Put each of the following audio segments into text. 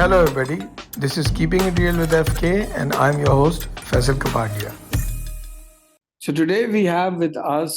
Hello, everybody. This is Keeping It Real with FK, and I'm your host, Faisal Kapadia. So today we have with us,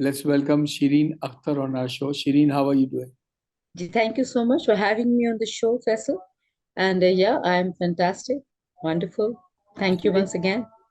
let's welcome Shireen Akhtar on our show. Shireen, how are you doing? Thank you so much for having me on the show, Faisal. And yeah, I'm fantastic, wonderful. Thank you once again.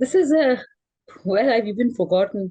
This is I've even forgotten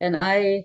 And I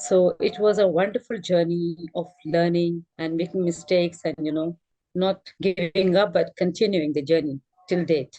So it was a wonderful journey of learning and making mistakes and not giving up but continuing the journey till date.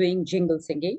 doing jingle singing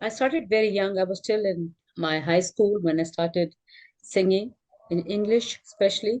I started very young. I was still in my high school when I started singing in English especially.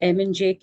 MNJ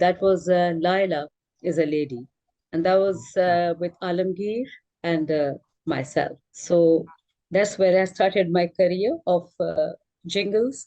That was Laila is a lady and that was with Alamgir and myself. So that's where I started my career of jingles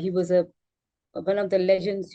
he was one of the legends,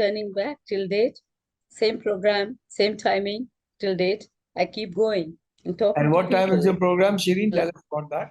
turning back till date. Same program, same timing till date. I keep going and talking And to what time is people. your program, Shireen? Tell us about that.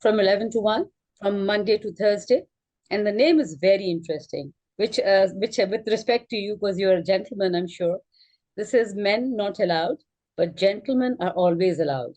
from 11 to 1 from Monday to Thursday. And the name is very interesting, which with respect to you, because you're a gentleman, I'm sure. This is men not allowed, but gentlemen are always allowed.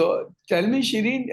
So tell me, Shireen,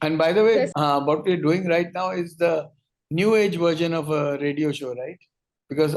And by the way, what we're doing right now is the new age version of a radio show, right? Because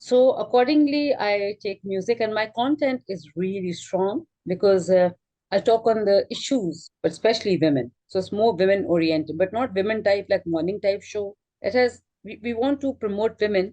So accordingly, I take music and my content is really strong because I talk on the issues, but especially women. So it's more women oriented, but not women type like morning type show. It has, we want to promote women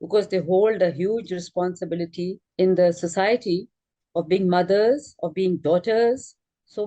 Because they hold a huge responsibility in the society of being mothers, of being daughters. So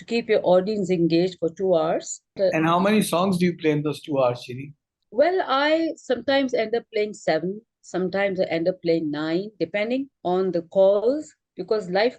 to keep your audience engaged for 2 hours. And how many songs do you play in those 2 hours, Shiri? Well, I sometimes end up playing 7, sometimes I end up playing 9, depending on the calls. Because live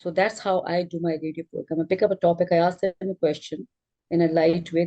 So that's how I do my radio program. I pick up a topic, I ask them a question in a light way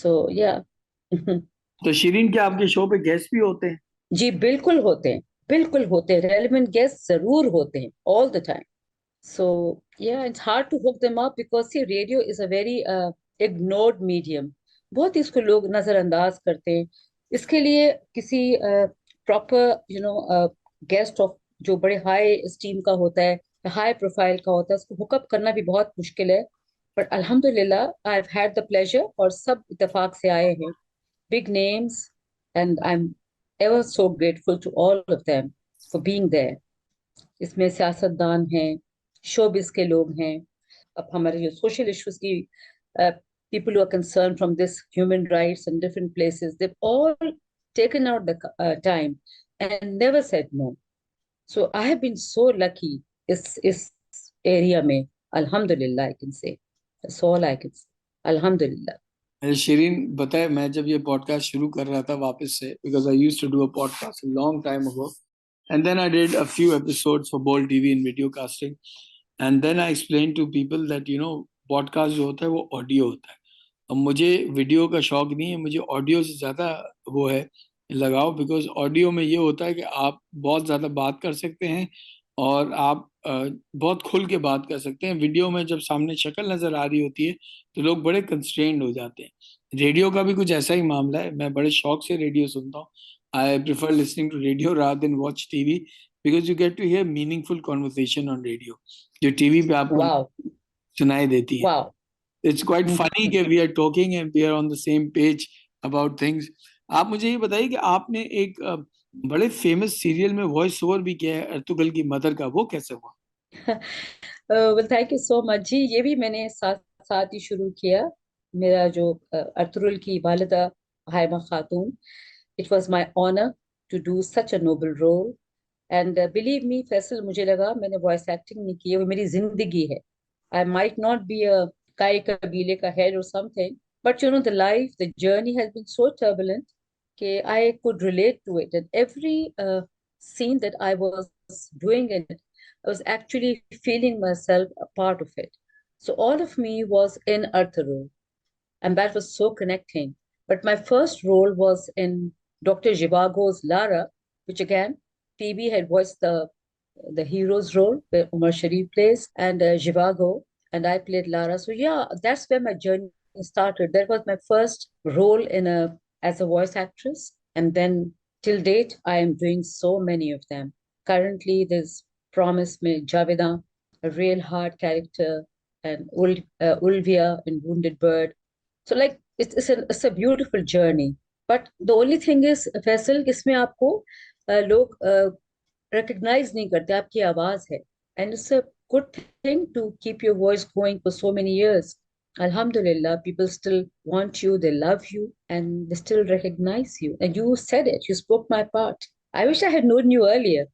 So yeah. تو شیرین کیا آپ کے شو پہ guest بھی ہوتے ہیں؟ جی بالکل ہوتے ہیں، بالکل ہوتے ہیں، ریلیونٹ گیسٹ ضرور ہوتے ہیں all the time. So yeah, it's hard to hook them up because see, radio is a very ignored medium. بہت ہی اس کو لوگ نظر انداز کرتے ہیں. اس کے لیے کسی پراپر گیسٹ آف جو بڑے ہائی اسٹیم کا ہوتا ہے، ہائی پروفائل کا ہوتا ہے، اس کو ہک اپ کرنا بھی بہت مشکل ہے. بٹ الحمد للہ I have had the pleasure, اور سب اتفاق سے آئے ہیں big names, and I'm ever so grateful to all of them for being there. اس میں سیاست دان ہیں، شوبز کے لوگ ہیں، اب ہمارے جو سوشل ایشوز کی people who are concerned from this human rights and different places, they've all taken out the time and never said no. So I have been so lucky اس area میں. Alhamdulillah, I can say. That's all I can say. Alhamdulillah. شیرین بتائے، میں جب یہ pod cost شروع کر رہا تھا واپس سے، because I used to do a podcast long time ago, and then I did a few episodes for Bol TV in video casting, and then I explain to people that you know podcast جو ہوتا ہے وہ audio ہوتا ہے. اب مجھے video کا شوق نہیں ہے، مجھے آڈیو سے زیادہ وہ ہے لگاؤ، بیکاز آڈیو میں یہ ہوتا ہے کہ آپ بہت زیادہ بات کر سکتے ہیں اور آپ بہت کھل کے بات کر سکتے ہیں. ویڈیو میں جب سامنے شکل نظر آ رہی ہوتی ہے تو لوگ بڑے کنسٹرینڈ ہو جاتے ہیں. ریڈیو کا بھی کچھ ایسا ہی معاملہ ہے، میں بڑے شوق سے ریڈیو سنتا ہوں. I prefer listening to radio rather than watch T V, because you get to hear meaningful conversation on radio جو ٹی وی پہ آپ کو Wow. سنائی دیتی ہے. Wow. اٹس کوائٹ فنی کہ we are talking and we are on the same page about things. آپ مجھے یہ بتائیے کہ آپ نے ایک بڑے فیمس سیریل میں وائس اوور بھی کیا ہے ارطغرل کی مدر کا، وہ کیسے ہوا؟ well, thank you so much جی. یہ بھی میں نے ساتھ ساتھ ہی شروع کیا. میرا جو ارطغرل کی والدہ حائمہ خاتون، it was my honor to do such a noble role. And believe me Faisal, مجھے لگا میں نے وائس ایکٹنگ نہیں کی ہے، وہ میری زندگی ہے. I might not be a کائی قبیلے کا head or something, but you know the life, the journey has been so turbulent کہ I could relate to it. And every scene that I was doing in it, I was actually feeling myself a part of it. So all of me was in Arthurul, and that was so connecting. But my first role was in Dr. Zhivago's Lara, which again, TB had voiced the hero's role where Umar Sharif plays, and Zhivago, and I played Lara. So yeah, that's where my journey started. That was my first role as a voice actress, and then till date, I am doing so many of them. Currently, there's Promise Me Javeda, a real hard character, and Ulvia in Wounded Bird. So like it's a beautiful journey. But the only thing is Faisal, اس میں آپ کو لوگ recognize نہیں کرتے آپ کی آواز ہے. And it's a good thing to keep your voice going for so many years. Alhamdulillah, people still want you, they love you, and they still recognize you. And you said it, you spoke my part. I wish I had known you earlier.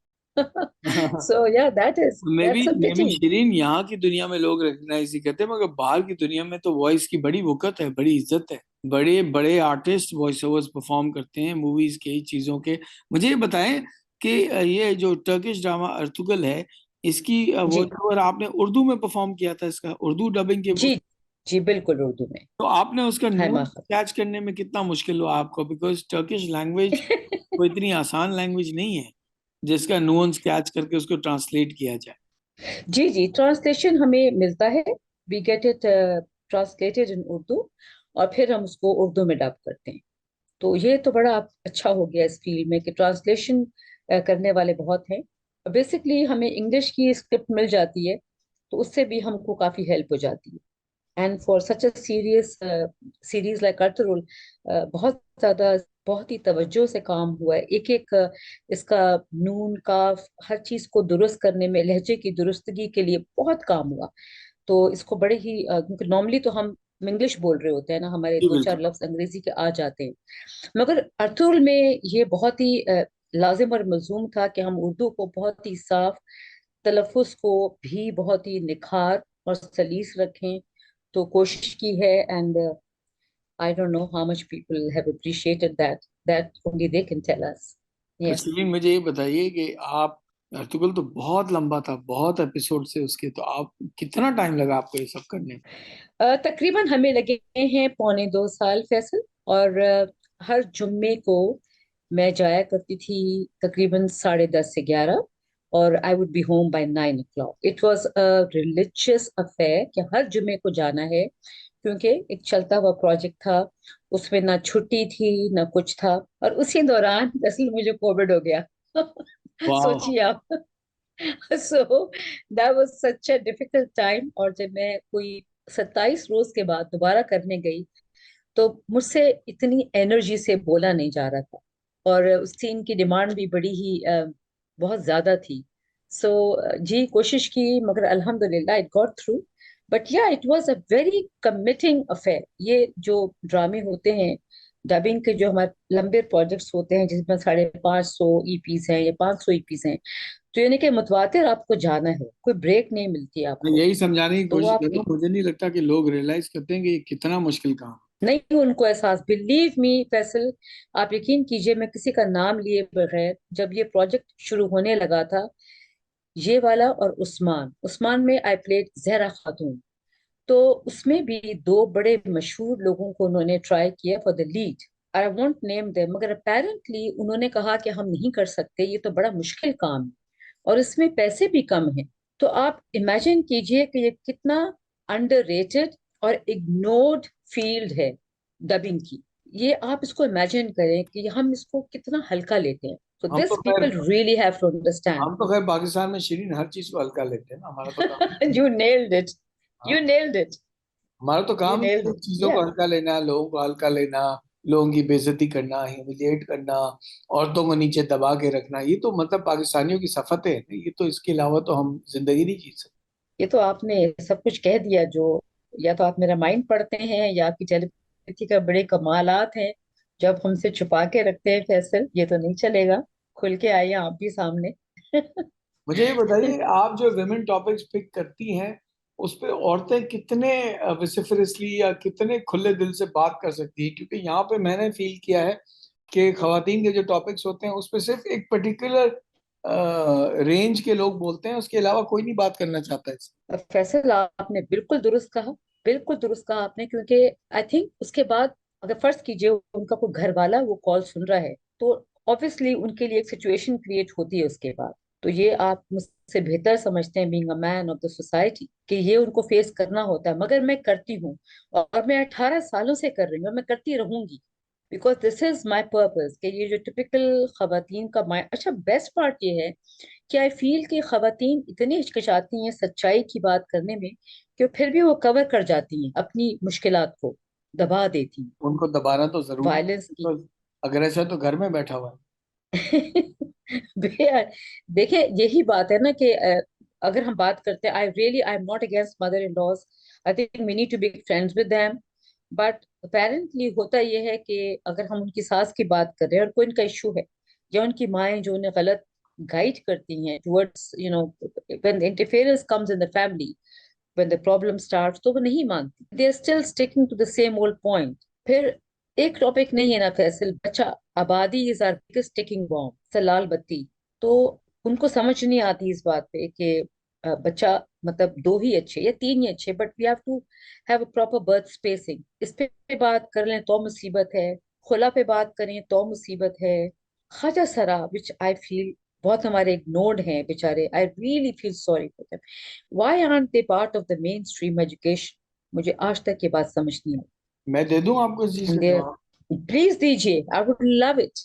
So yeah, that's a میں بھی pity. شیرین یہاں کی دنیا میں لوگ recognise نہیں کرتے، مگر باہر کی دنیا میں تو وائس کی بڑی وقت ہے، بڑی عزت ہے. بڑے بڑے آرٹسٹ وائس اوورز پرفارم کرتے ہیں موویز کے چیزوں کے. مجھے یہ بتائیں کہ یہ جو ٹرکش ڈرامہ ارطغرل ہے، اس کی جی وائس اوور آپ نے اردو میں پرفارم کیا تھا، اس کا اردو ڈبنگ کے. جی جی بالکل اردو میں. تو آپ نے اس کا ہائے نون ماخذ. کیچ کرنے میں کتنا مشکل ہوا آپ کو؟ بیکاز ٹرکش لینگویج کوئی اتنی آسان لینگویج نہیں ہے جس کا نونس کیچ کر کے اس کو ٹرانسلیٹ کیا جائے. جی جی ٹرانسلیشن ہمیں ملتا ہے. We get it translated in Urdu, اور پھر ہم اس کو اردو میں ڈب کرتے ہیں. تو یہ تو بڑا اچھا ہو گیا اس فیلڈ میں کہ ٹرانسلیشن کرنے والے بہت ہیں. بیسکلی ہمیں انگلش کی اسکرپٹ مل جاتی ہے تو اس سے بھی ہم کو کافی ہیلپ ہو جاتی ہے. And for such a series like Ertugrul, بہت ہی توجہ سے کام ہوا ہے. ایک ایک اس کا نون کاف ہر چیز کو درست کرنے میں، لہجے کی درستگی کے لیے بہت کام ہوا. تو اس کو بڑے ہی کیونکہ نارملی تو ہم انگلش بول رہے ہوتے ہیں نا، ہمارے جی دو چار بالکل. لفظ انگریزی کے آ جاتے ہیں، مگر ارطغرل میں یہ بہت ہی لازم اور ملزوم تھا کہ ہم اردو کو بہت ہی صاف، تلفظ کو بھی بہت ہی نکھار اور سلیس رکھیں. تو کوشش کی ہے. And I don't know how much people have appreciated that. That only they can tell us. Yeah. شیرین مجھے یہ بتائیے کہ آپ، ارطغرل تو بہت لمبا تھا، بہت ایپیسوڈ سے اس کے، تو آپ کتنا ٹائم لگا آپ کو یہ سب کرنے میں؟ تقریباً ہمیں لگے ہیں 1.25 سال فیصل. اور ہر جمعے کو میں جایا کرتی تھی تقریباً 10:30 سے 11، اور I would B home by 9 o'clock. It was a religious affair کہ ہر جمعے کو جانا ہے، کیونکہ ایک چلتا ہوا پروجیکٹ تھا، اس میں نہ چھٹی تھی نہ کچھ تھا، اور اسی دوران اصل مجھے کووڈ ہو گیا. واہ. سوچیے آپ. So that was such a difficult time. اور جب میں کوئی 27 روز کے بعد دوبارہ کرنے گئی تو مجھ سے اتنی انرجی سے بولا نہیں جا رہا تھا، اور اس سین کی ڈیمانڈ بھی بڑی ہی بہت زیادہ تھی. سو جی کوشش کی، مگر الحمد للہ اٹ گاٹ تھرو. بٹ یا it was a very committing affair. یہ جو ڈرامے ہوتے ہیں ڈبنگ کے، جو ہمارے لمبے پروجیکٹس ہوتے ہیں جس میں 550 EPs ہیں یا 500 EPs ہیں، تو یعنی کہ متواتر آپ کو جانا ہے، کوئی بریک نہیں ملتی آپ میں کو. یہی سمجھانے کی تو وہ کوشش کر آپ رہا ہوں، مجھے نہیں لگتا کہ لوگ ریئلائز کرتے ہیں کہ یہ کتنا مشکل کام ہے. نہیں ان کو احساس. بلیو می فیصل، آپ یقین کیجئے میں کسی کا نام لیے بغیر جب یہ پروجیکٹ شروع ہونے لگا تھا، یہ والا اور عثمان میں آئی پلیڈ زہرا خاتون. تو اس میں بھی دو بڑے مشہور لوگوں کو انہوں نے ٹرائی کیا for the lead. I won't name them, مگر اپیرنٹلی انہوں نے کہا کہ ہم نہیں کر سکتے، یہ تو بڑا مشکل کام ہے اور اس میں پیسے بھی کم ہیں. تو آپ امیجن کیجئے کہ یہ کتنا انڈر ریٹڈ اور اگنورڈ فیلڈ ہے ڈبنگ کی. یہ آپ اس کو امیجن کریں کہ ہم اس کو کتنا ہلکا لیتے ہیں. So ہم تو this خیر people really have to understand. ہم تو خیر پاکستان میں شیرین ہر چیز کو ہلکا لیتے ہیں نا. ہمارا تو کام You nailed it. ہاں، You nailed it. ہمارا تو You کام ہی nailed ہے it. چیزوں کو Yeah. ہلکا لینا، لوگوں کو ہلکا لینا، لوگوں کی بے عزتی کرنا، ہیوملیٹ کرنا، عورتوں کو نیچے دبا کے رکھنا. یہ تو مطلب پاکستانیوں کی صفت ہے. یہ تو اس کے علاوہ تو ہم زندگی نہیں جی سکتے. یہ تو آپ نے سب کچھ کہہ دیا. جو یا تو آپ میرا مائنڈ پڑھتے ہیں یا آپ کی ٹیلیپیتھی کا بڑے کمالات ہیں جو آپ ہم سے چھپا کے رکھتے ہیں. فیصل یہ تو نہیں چلے گا، کھل کے آئیے آپ بھی سامنے. مجھے یہ بتائیے، آپ جو ویمن ٹاپکس پک کرتی ہیں اس پہ عورتیں کتنے وسیفرسلی یا کتنے کھلے دل سے بات کر سکتی ہیں؟ کیونکہ یہاں پہ میں نے فیل کیا ہے کہ خواتین کے جو ٹاپکس ہوتے ہیں اس پہ صرف ایک پرٹیکولر رینج کے لوگ بولتے ہیں، اس کے علاوہ کوئی نہیں بات کرنا چاہتا ہے. فیصل آپ نے بالکل درست کہا، بالکل درست کہا آپ نے. کیونکہ آئی تھنک اس کے بعد اگر فرض کیجئے ان کا کوئی گھر والا وہ کال سن رہا ہے، تو obviously ان کے لیے ایک سچویشن کریٹ ہوتی ہے اس کے بعد. تو یہ آپ مجھ سے بہتر سمجھتے ہیں being a man of the society کہ یہ ان کو فیس کرنا ہوتا ہے. مگر میں کرتی ہوں، اور میں 18 سالوں سے کر رہی ہوں، اور میں کرتی رہوں گی. Because this is my purpose کہ یہ جو ٹپیکل خواتین کا اچھا بیسٹ پارٹ یہ ہے کہ آئی فیل کہ خواتین اتنی ہچکچاتی ہیں سچائی کی بات کرنے میں کہ پھر بھی وہ کور کر جاتی ہیں، اپنی مشکلات کو دبا دیتی ہیں. ان کو دبانا تو ضروری وائلنس کی. ہے، اگر ایسا تو گھر میں بیٹھا ہوا ہے. دیکھیں یہی بات ہے نا کہ اگر ہم بات کرتے ہیں I am not against mother in laws. I think we need to be friends with them. But apparently ہوتا یہ ہے کہ اگر ہم ان کی ساس کی بات کر رہے ہیں اور کوئی ان کا ایشو ہے، یا ان کی مائیں جو انہیں غلط گائیڈ کرتی ہیں towards when the interference comes in the family, when the problem starts تو وہ نہیں مانتی. they are still sticking to the same old point. پھر ایک ٹاپک نہیں ہے نا فیصل، بچہ آبادی از آر بگیسٹ ٹیکنگ بام، سلال بتی. تو ان کو سمجھ نہیں آتی اس بات پہ کہ بچہ مطلب 2 ہی اچھے یا 3 ہی اچھے، but we have to have a proper birth spacing. اس پہ بات کر لیں تو مصیبت ہے، خلا پہ بات کریں تو مصیبت ہے. خواجہ سرا وچ آئی فیل بہت ہمارے اگنورڈ ہیں بیچارے. I really feel sorry for them. Why aren't they part of the mainstream education? مجھے آج تک یہ بات سمجھ نہیں میں دے دوں آپ کو اس چیز کا آئی. جواب. پلیز دیجیے، آئی وڈ لو اٹ.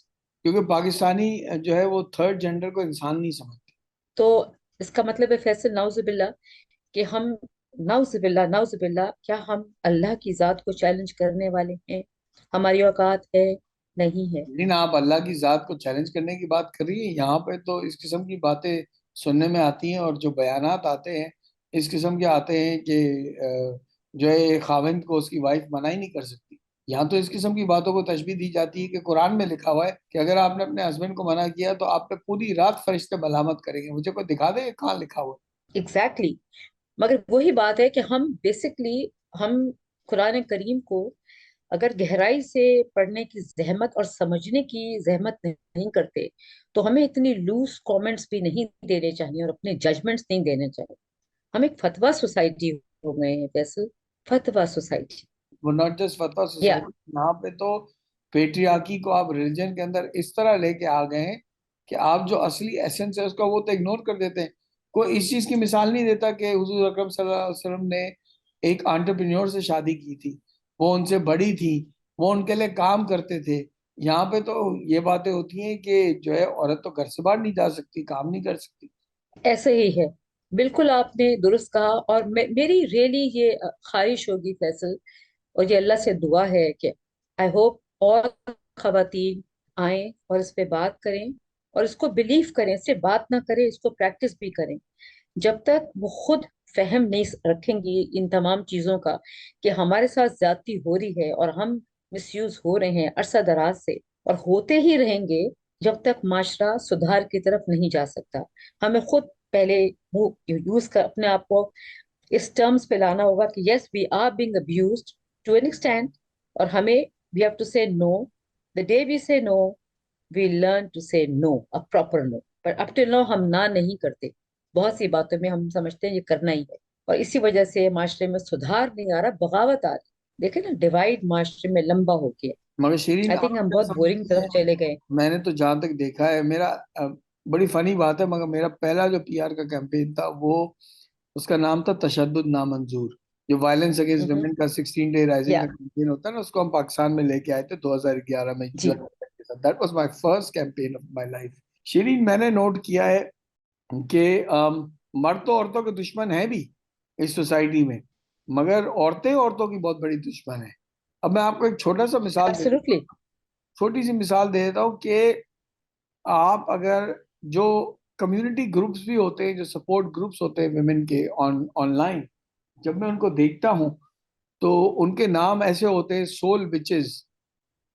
کیونکہ پاکستانی جو ہے وہ تھرڈ جینڈر کو انسان نہیں سمجھتے. تو اس کا مطلب ہے فیصل نعوذ باللہ کہ ہم نعوذ باللہ نعوذ باللہ کیا ہم اللہ کی ذات کو چیلنج کرنے والے ہیں؟ ہماری اوقات ہے نہیں ہے. لیکن آپ اللہ کی ذات کو چیلنج کرنے کی بات کر رہی ہیں، یہاں پہ تو اس قسم کی باتیں سننے میں آتی ہیں، اور جو بیانات آتے ہیں اس قسم کے آتے ہیں کہ جو ہے خاوند کو اس کی وائف منع ہی نہیں کر سکتی. یہاں تو اس قسم کی باتوں کو تشبیہ دی جاتی ہے کہ قرآن میں لکھا ہوا ہے کہ اگر آپ نے اپنے ہسبینڈ کو منع کیا تو آپ پہ پوری رات فرشتے ملامت کریں گے. مجھے کوئی دکھا دے کہ کہاں لکھا ہوا ہے. ایگزیکٹلی. مگر وہی بات ہے کہ ہم بیسکلی ہم قرآن کریم کو اگر گہرائی سے پڑھنے کی زحمت اور سمجھنے کی زحمت نہیں کرتے تو ہمیں اتنی لوز کامنٹس بھی نہیں دینے چاہیے اور اپنے ججمنٹس نہیں دینے چاہیے. ہم ایک فتویٰ سوسائٹی ہو گئے ہیں فیصل، فتویٰ سوسائٹی. وہ ناٹ جسٹ فتویٰ یا سوسائٹی، یہاں پہ تو پیٹریارکی کو آپ ریلیجن کے اندر اس طرح لے کے آ گئے ہیں کہ آپ جو اصلی ایسنس ہے اس کا وہ تو اگنور کر دیتے ہیں. کوئی اس چیز کی مثال نہیں دیتا کہ حضور اکرم صلی اللہ علیہ وسلم نے ایک انٹرپرینور سے شادی کی تھی, وہ ان سے بڑی تھی, وہ ان کے لیے کام کرتے تھے. یہاں پہ تو یہ باتیں ہوتی ہیں کہ جو ہے عورت تو گھر سے باہر نہیں جا سکتی, کام نہیں کر سکتی. ایسے ہی ہے. بالکل آپ نے درست کہا. اور میری ریئلی یہ خواہش ہوگی فیصل، اور یہ اللہ سے دعا ہے کہ آئی ہوپ اور خواتین آئیں اور اس پہ بات کریں اور اس کو بلیو کریں، صرف بات نہ کریں، اس کو پریکٹس بھی کریں. جب تک وہ خود فہم نہیں رکھیں گی ان تمام چیزوں کا کہ ہمارے ساتھ زیادتی ہو رہی ہے اور ہم مس یوز ہو رہے ہیں عرصہ دراز سے اور ہوتے ہی رہیں گے، جب تک معاشرہ سدھار کی طرف نہیں جا سکتا. ہمیں خود پہلے یوز کر اپنے آپ کو اس ٹرمز پہ لانا ہوگا کہ yes we are being abused to an extent, اور ہمیں وی ہیو ٹو سے نو. دا ڈے وی سے نو وی لرن ٹو سے نو، ا پراپر نو. پر اب ٹل نو ہم نہ نہیں کرتے. بہت سی باتوں میں ہم سمجھتے ہیں یہ کرنا ہی ہے، اور اسی وجہ سے معاشرے میں سدھار نہیں آ رہا، بغاوت آ رہی. دیکھیں نا ڈیوائڈ معاشرے میں لمبا ہو گیا. مگر شیرین آئی آپ تھنک ہم کیا بہت بورنگ سمجھتی طرف ہیں؟ چلے گئے. میں نے تو جہاں تک دیکھا ہے میرا بڑی فنی بات ہے مگر میرا پہلا جو پی آر کا کیمپین تھا وہ اس کا نام تھا تشدد نامنظور. جو وائلنس اگینسٹ ویمن کا 16 ڈے رائزنگ یا کا کیمپین ہوتا ہے نا, اس کو ہم پاکستان میں لے کے آئے تھے 2011 میں. جی. That was my first campaign of my life. Shireen میں نے نوٹ کیا ہے کہ مرد تو عورتوں کے دشمن ہیں بھی اس سوسائٹی میں, مگر عورتیں عورتوں کی بہت بڑی دشمن ہیں. اب میں آپ کو ایک چھوٹا سا مثال دے دیتا ایبسولوٹلی. ہوں, چھوٹی سی مثال دے دیتا ہوں کہ آپ اگر جو کمیونٹی گروپس بھی ہوتے ہیں, جو سپورٹ گروپس ہوتے ہیں ویمن کے آن لائن, جب میں ان کو دیکھتا ہوں تو ان کے نام ایسے ہوتے ہیں سول بچز.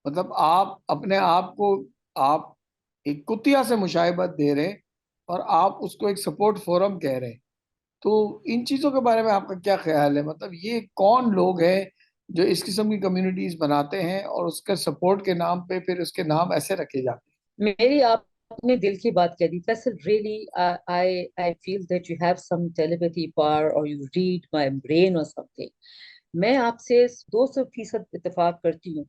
مطلب آپ اپنے آپ کو آپ ایک کتیا سے مشابہت دے رہے ہیں اور آپ اس کو ایک سپورٹ فورم کہہ رہے ہیں. تو ان چیزوں کے بارے میں آپ کا کیا خیال ہے؟ مطلب یہ کون لوگ ہیں جو اس قسم کی کمیونٹیز بناتے ہیں اور اس کے سپورٹ کے نام پہ پھر اس کے نام ایسے رکھے جاتے میری آپ نے دل کی بات کہہ دی Faisal. Really I feel that you have some telepathy power or you read my brain or something. میں آپ سے 200% اتفاق کرتی ہوں.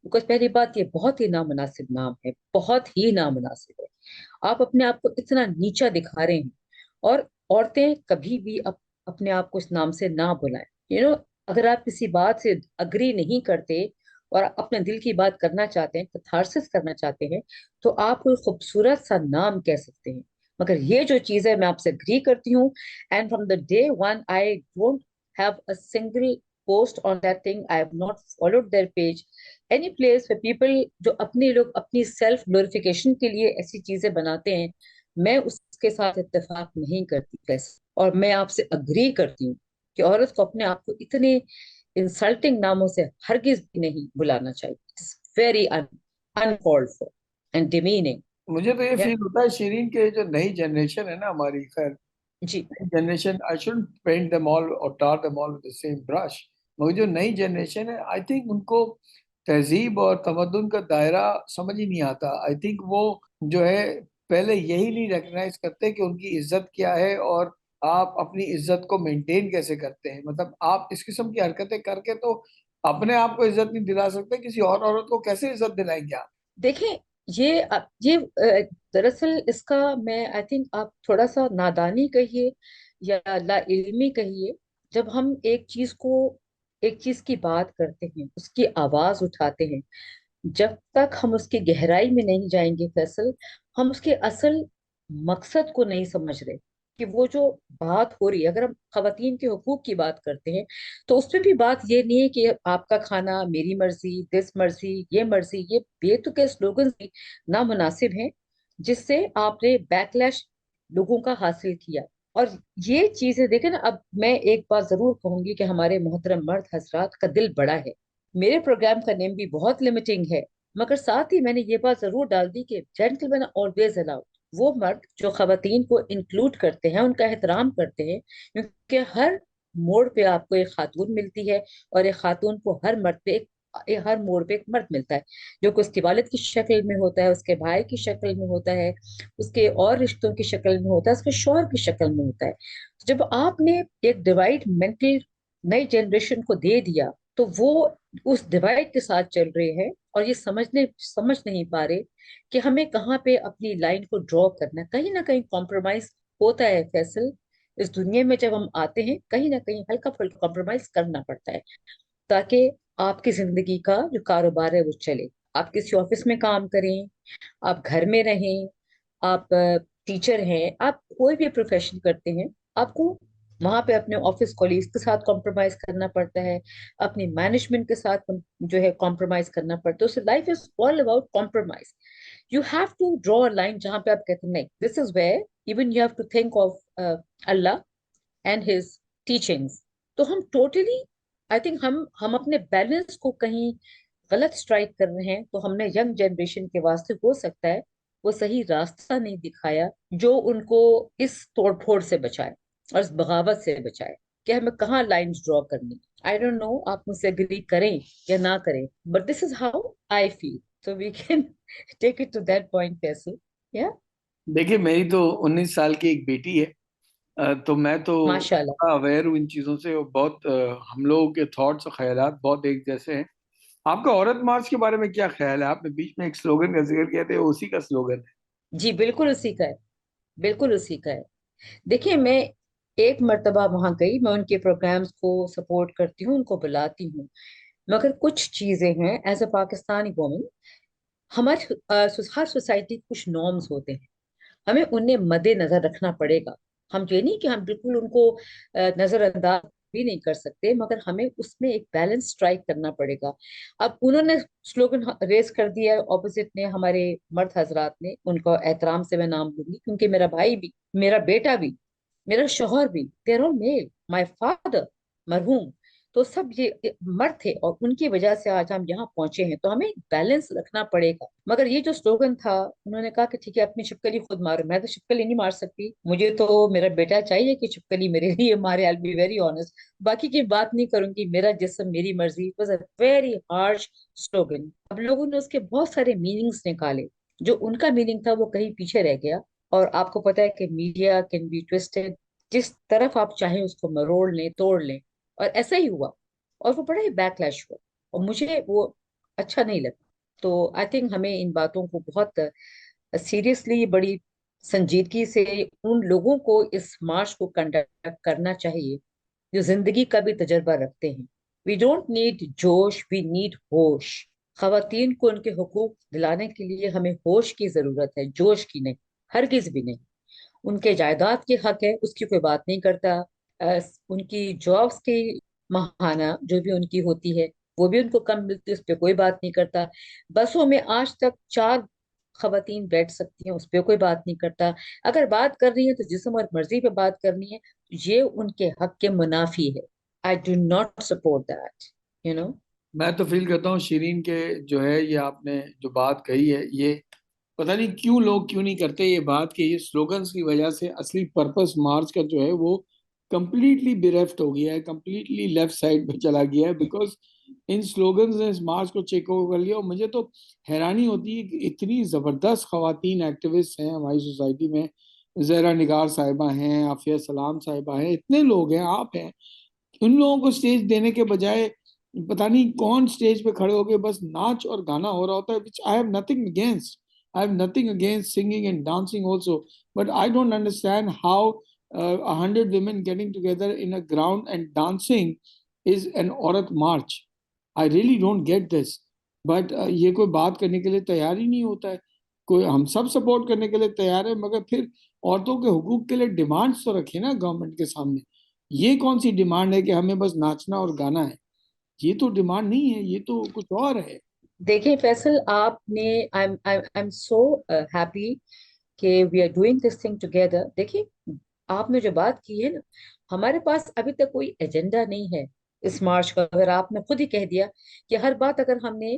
بیکاز پہلی بات یہ بہت ہی نامناسب نام ہے، بہت ہی نامناسب ہے. آپ اپنے آپ کو اتنا نیچا دکھا رہے ہیں، اور عورتیں کبھی بھی اپنے آپ کو اس نام سے نہ بلائیں. اگر آپ کسی بات سے اگری نہیں کرتے اور اپنے دل کی بات کرنا چاہتے ہیں، کتھارسس کرنا چاہتے ہیں، تو آپ کوئی خوبصورت سا نام کہہ سکتے ہیں. مگر یہ جو چیز ہے میں آپ سے اگری کرتی ہوں. And from the day one I don't have a single post on that thing. I have not followed their page. Any place where people جو اپنے لوگ اپنی سیلف گلوریفیکیشن کے لیے ایسی چیزیں بناتے ہیں، میں اس کے ساتھ اتفاق نہیں کرتی بس. اور میں آپ سے اگری کرتی ہوں کہ عورت کو اپنے آپ کو اتنے انسلٹنگ ناموں سے ہرگز بھی نہیں بلانا چاہیے. It's very uncalled for and demeaning. ہیں. مجھے تو یہ Yeah. فیل ہوتا ہے شیرین کے جو نئی جنریشن ہے نا ہماری, خیر جی. Generation, I shouldn't paint them all or tar them all with the same brush. مگر جو نئی جنریشن ہے آئی تھنک ان کو تہذیب اور تمدن کا دائرہ سمجھ ہی نہیں آتا. آئی تھنک وہ جو ہے پہلے یہی نہیں ریکگنائز کرتے کہ ان کی عزت کیا ہے اور آپ اپنی عزت کو مینٹین کیسے کرتے ہیں. مطلب آپ اس قسم کی حرکتیں کر کے تو اپنے آپ کو عزت نہیں دلا سکتے, کسی اور عورت کو کیسے عزت دلائیں گے آپ؟ دیکھیں یہ دراصل اس کا میں آئی تھنک آپ تھوڑا سا نادانی کہیے یا لا علمی کہیے. جب ہم ایک چیز کی بات کرتے ہیں، اس کی آواز اٹھاتے ہیں، جب تک ہم اس کی گہرائی میں نہیں جائیں گے فیصل، ہم اس کے اصل مقصد کو نہیں سمجھ رہے. کہ وہ جو بات ہو رہی ہے، اگر ہم خواتین کے حقوق کی بات کرتے ہیں تو اس میں بھی بات یہ نہیں ہے کہ آپ کا کھانا میری مرضی، دس مرضی، یہ مرضی. یہ بے تکے سلوگن نامناسب ہیں جس سے آپ نے بیکلیش لوگوں کا حاصل کیا. اور یہ چیزیں دیکھیں نا، اب میں ایک بات ضرور کہوں گی کہ ہمارے محترم مرد حضرات کا دل بڑا ہے. میرے پروگرام کا نیم بھی بہت لمیٹنگ ہے، مگر ساتھ ہی میں نے یہ بات ضرور ڈال دی کہ جینٹل مین آلویز الاؤڈ. وہ مرد جو خواتین کو انکلوڈ کرتے ہیں، ان کا احترام کرتے ہیں، کیونکہ ہر موڑ پہ آپ کو ایک خاتون ملتی ہے، اور ایک خاتون کو ہر موڑ پہ ایک مرد ملتا ہے، جو کہ اس کے والد کی شکل میں ہوتا ہے، اس کے بھائی کی شکل میں ہوتا ہے، اس کے اور رشتوں کی شکل میں ہوتا ہے، اس کے شوہر کی شکل میں ہوتا ہے. جب آپ نے ایک ڈیوائڈ مینٹل نئی جنریشن کو دے دیا تو وہ اس ڈیوائڈ کے ساتھ چل رہے ہیں اور یہ سمجھ نہیں پا رہے کہ ہمیں کہاں پہ اپنی لائن کو ڈرا کرنا ہے. کہیں نہ کہیں کمپرومائز ہوتا ہے فیصل. اس دنیا میں جب ہم آتے ہیں کہیں نہ کہیں ہلکا پھلکا کمپرومائز کرنا پڑتا ہے تاکہ آپ کی زندگی کا جو کاروبار ہے وہ چلے. آپ کسی آفس میں کام کریں، آپ گھر میں رہیں، آپ ٹیچر ہیں، آپ کوئی بھی پروفیشن کرتے ہیں، آپ کو وہاں پہ اپنے آفس کولیگز کے ساتھ کمپرومائز کرنا پڑتا ہے، اپنی مینجمنٹ کے ساتھ جو ہے کمپرومائز کرنا پڑتا ہے. So life is all about compromise. You have to draw a line جہاں پہ آپ کہتے ہیں نہیں, this is where even you have to think of Allah and his teachings. تو ہم ٹوٹلی آئی تھنک ہم اپنے بیلنس کو کہیں غلط اسٹرائک کر رہے ہیں. تو ہم نے ینگ جنریشن کے واسطے ہو سکتا ہے وہ صحیح راستہ نہیں دکھایا جو ان کو اس توڑ پھوڑ سے بچائے اور اس بغاوت سے بچائے کہ ہمیں کہاں لائنز ڈرا کرنی. آئی ڈونٹ نو آپ مجھ سے اگری کریں یا نہ کریں but this is how I feel. So we can take it to that point کیسے. یا دیکھیے میری تو 19 سال کی ایک بیٹی ہے، تو میں تو ماشاء اللہ. اویئر ہوں ان چیزوں سے، اور بہت ہم لوگوں کے تھاٹس اور خیالات بہت ایک جیسے ہیں. آپ کا عورت مارچ کے بارے میں کیا خیال ہے؟ آپ نے بیچ میں ایک سلوگن کا ذکر کیا تھا، اسی کا سلوگن ہے. جی بالکل اسی کا ہے، بالکل اسی کا ہے. دیکھیے میں ایک مرتبہ وہاں گئی، میں ان کے پروگرامز کو سپورٹ کرتی ہوں، ان کو بلاتی ہوں، مگر کچھ چیزیں ہیں ایز اے پاکستانی وومن. ہمارے ہر سوسائٹی کے کچھ نارمز ہوتے ہیں، ہمیں انہیں مد نظر رکھنا پڑے گا. ہم یہ نہیں کہ ہم بالکل ان کو نظر انداز بھی نہیں کر سکتے، مگر ہمیں اس میں ایک بیلنس اسٹرائک کرنا پڑے گا. اب انہوں نے سلوگن ریز کر دیا اپوزٹ نے، ہمارے مرد حضرات نے، ان کو احترام سے میں نام لوں گی کیونکہ میرا بھائی بھی، میرا بیٹا بھی، میرا شوہر بھی، there are male, my father مرحوم، تو سب یہ مرد تھے اور ان کی وجہ سے آج ہم یہاں پہنچے ہیں. تو ہمیں بیلنس رکھنا پڑے گا. مگر یہ جو سلوگن تھا، انہوں نے کہا کہ ٹھیک ہے اپنی چھپکلی خود مارو. میں تو چھپکلی نہیں مار سکتی، مجھے تو میرا بیٹا چاہیے کہ چھپکلی میرے لیے مارے. I'll be very honest. باقی کی بات نہیں کروں گی. میرا جسم میری مرضی was a very harsh slogan. اب لوگوں نے اس کے بہت سارے میننگز نکالے، جو ان کا میننگ تھا وہ کہیں پیچھے رہ گیا. اور آپ کو پتا ہے کہ میڈیا کین بی ٹویسٹڈ، جس طرف آپ چاہیں اس کو مروڑ لیں، توڑ لیں، اور ایسا ہی ہوا اور وہ بڑا ہی بیک لیش ہوا اور مجھے وہ اچھا نہیں لگا. تو آئی تھنک ہمیں ان باتوں کو بہت سیریسلی، بڑی سنجیدگی سے ان لوگوں کو اس مارچ کو کنڈکٹ کرنا چاہیے جو زندگی کا بھی تجربہ رکھتے ہیں. وی ڈونٹ نیڈ جوش، وی نیڈ ہوش. خواتین کو ان کے حقوق دلانے کے لیے ہمیں ہوش کی ضرورت ہے، جوش کی نہیں، ہرگز بھی نہیں. ان کے جائیداد کے حق ہے اس کی کوئی بات نہیں کرتا. ان کی جابس کی ماہانہ جو بھی ان کی ہوتی ہے وہ بھی ان کو کم ملتی ہے، اس پہ کوئی بات نہیں کرتا. بسوں میں آج تک 4 خواتین بیٹھ سکتی ہیں، اس پہ کوئی بات نہیں کرتا. اگر بات کر رہی ہے تو جسم اور مرضی پہ بات کرنی ہے، یہ ان کے حق کے منافی ہے. I do not support that you know میں تو فیل کرتا ہوں شیرین کے جو ہے یہ آپ نے جو بات کہی ہے، یہ پتہ نہیں کیوں لوگ کیوں نہیں کرتے یہ بات، کہ یہ سلوگنز کی وجہ سے اصلی پرپس مارچ کا جو ہے وہ کمپلیٹلی بیریفٹ ہو گیا ہے، کمپلیٹلی لیفٹ سائڈ پہ چلا گیا ہے. بیکاز ان سلوگنز نے اس مارچ کو چیک اوور کر لیا. اور مجھے تو حیرانی ہوتی ہے کہ اتنی زبردست خواتین ایکٹیوسٹ ہیں ہماری سوسائٹی میں. زہرا نگار صاحبہ ہیں، عافیہ سلام صاحبہ ہیں، اتنے لوگ ہیں، آپ ہیں. ان لوگوں کو سٹیج دینے کے بجائے پتہ نہیں کون سٹیج پہ کھڑے ہو کے بس ناچ اور گانا ہو رہا ہوتا ہے. which I have nothing against. I have nothing against singing and dancing also. But I don't understand how 100 women getting together in a ground and dancing is an Aurat March. I really don't get this. But یہ کوئی بات کرنے کے لیے تیار ہی نہیں ہوتا ہے. کوئی ہم سب سپورٹ کرنے کے لیے تیار ہے، مگر پھر عورتوں کے حقوق کے لیے ڈیمانڈز تو رکھے نا گورنمنٹ کے سامنے. یہ کون سی ڈیمانڈ ہے کہ ہمیں بس ناچنا اور گانا ہے؟ یہ تو ڈیمانڈ نہیں ہے، یہ تو کچھ اور ہے. دیکھیں فیصل، آپ نے آئی ایم سو ہیپی کہ we are doing this thing together. دیکھیں آپ نے جو بات کی ہے نا، ہمارے پاس ابھی تک کوئی ایجنڈا نہیں ہے اس مارچ کا. اگر آپ نے خود ہی کہہ دیا کہ ہر بات اگر ہم نے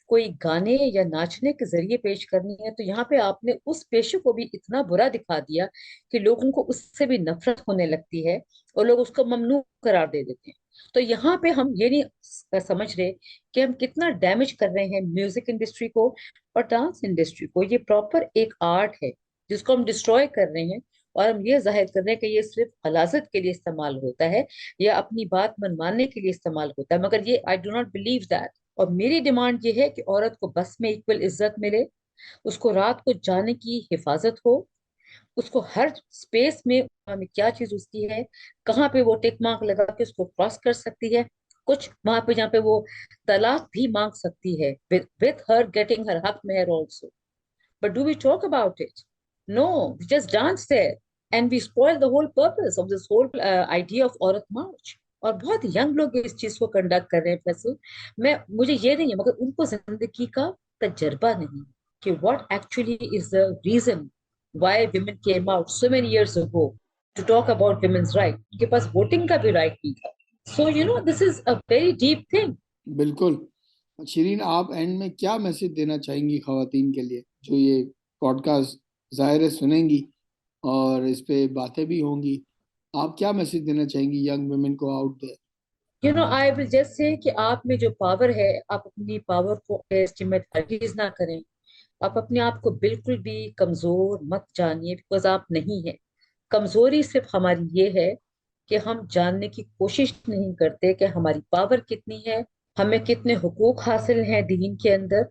کوئی گانے یا ناچنے کے ذریعے پیش کرنی ہے، تو یہاں پہ آپ نے اس پیشے کو بھی اتنا برا دکھا دیا کہ لوگوں کو اس سے بھی نفرت ہونے لگتی ہے اور لوگ اس کو ممنوع قرار دے دیتے ہیں. تو یہاں پہ ہم یہ نہیں سمجھ رہے کہ ہم کتنا ڈیمیج کر رہے ہیں میوزک انڈسٹری کو اور ڈانس انڈسٹری کو. یہ پراپر ایک آرٹ ہے جس کو ہم ڈسٹروائے کر رہے ہیں. اور ہم یہ ظاہر کر رہے ہیں کہ یہ صرف غلاظت کے لیے استعمال ہوتا ہے یا اپنی بات منوانے کے لیے استعمال ہوتا ہے، مگر یہ آئی ڈو ناٹ بلیو دیٹ. اور میری ڈیمانڈ یہ ہے کہ عورت کو بس میں ایکول عزت ملے، اس کو رات کو جانے کی حفاظت ہو، اس کو ہر سپیس میں کیا چیز اس کی ہے، کہاں پہ وہ ٹک مارک لگا کے اس کو کراس کر سکتی ہے، کچھ وہاں پہ جہاں پہ وہ طلاق بھی مانگ سکتی ہے with her getting her حق مہر also. But do we talk about it? No, we just dance there and we spoil the whole purpose of this whole idea of عورت مارچ. اور بہت ینگ لوگ اس چیز کو کنڈکٹ کر رہے ہیں فیصل. مجھے یہ نہیں ہے مگر ان کو زندگی کا تجربہ نہیں کہ what actually is the reason why women came out so many years ago to talk about women's right. ان کے پاس ووٹنگ کا بھی رائٹ نہیں تھا. So this is a very deep thing. بالکل. شیرین، آپ اینڈ میں کیا میسج دینا چاہیں گی خواتین کے لیے جو یہ پوڈ کاسٹ ظاہر ہے سنیں گی اور اس پہ باتیں بھی ہوں گی؟ آپ کیا میسج دینا چاہیں گی ینگ ویمن کو out there? I will just say کہ آپ میں جو پاور ہے، آپ اپنی پاور کو ایسٹیمیٹ ہرگز نہ کریں. آپ اپنے آپ کو بالکل بھی کمزور مت جانیے، بیکاز آپ نہیں ہیں. کمزوری صرف ہماری یہ ہے کہ ہم جاننے کی کوشش نہیں کرتے کہ ہماری پاور کتنی ہے، ہمیں کتنے حقوق حاصل ہیں دین کے اندر،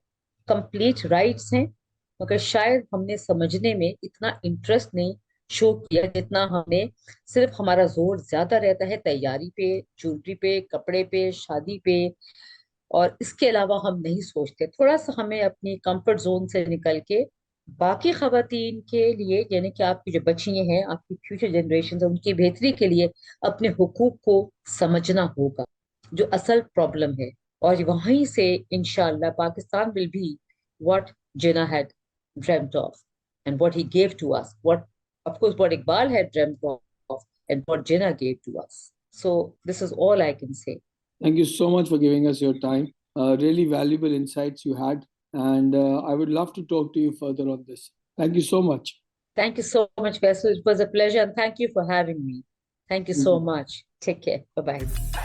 کمپلیٹ رائٹس ہیں، مگر شاید ہم نے سمجھنے میں اتنا انٹرسٹ نہیں شو کیا جتنا ہم نے. صرف ہمارا زور زیادہ رہتا ہے تیاری پہ، جولری پہ، کپڑے پہ، شادی پہ، اور اس کے علاوہ ہم نہیں سوچتے. تھوڑا سا ہمیں اپنی کمفرٹ زون سے نکل کے باقی خواتین کے لیے، یعنی کہ آپ کی جو بچیاں ہیں، آپ کی فیوچر جنریشن، ان کی بہتری کے لیے اپنے حقوق کو سمجھنا ہوگا جو اصل پرابلم ہے. اور وہیں سے انشاءاللہ Pakistan will be what Jinnah had dreamt of and what he gave to us. Of course, what Iqbal had dreamt of and what Jinnah gave to us. So this is all I can say. Thank you so much for giving us your time. Really valuable insights you had. And I would love to talk to you further on this. Thank you so much. Thank you so much, Faisal. It was a pleasure, and thank you for having me. Thank you so much. Take care. Bye-bye.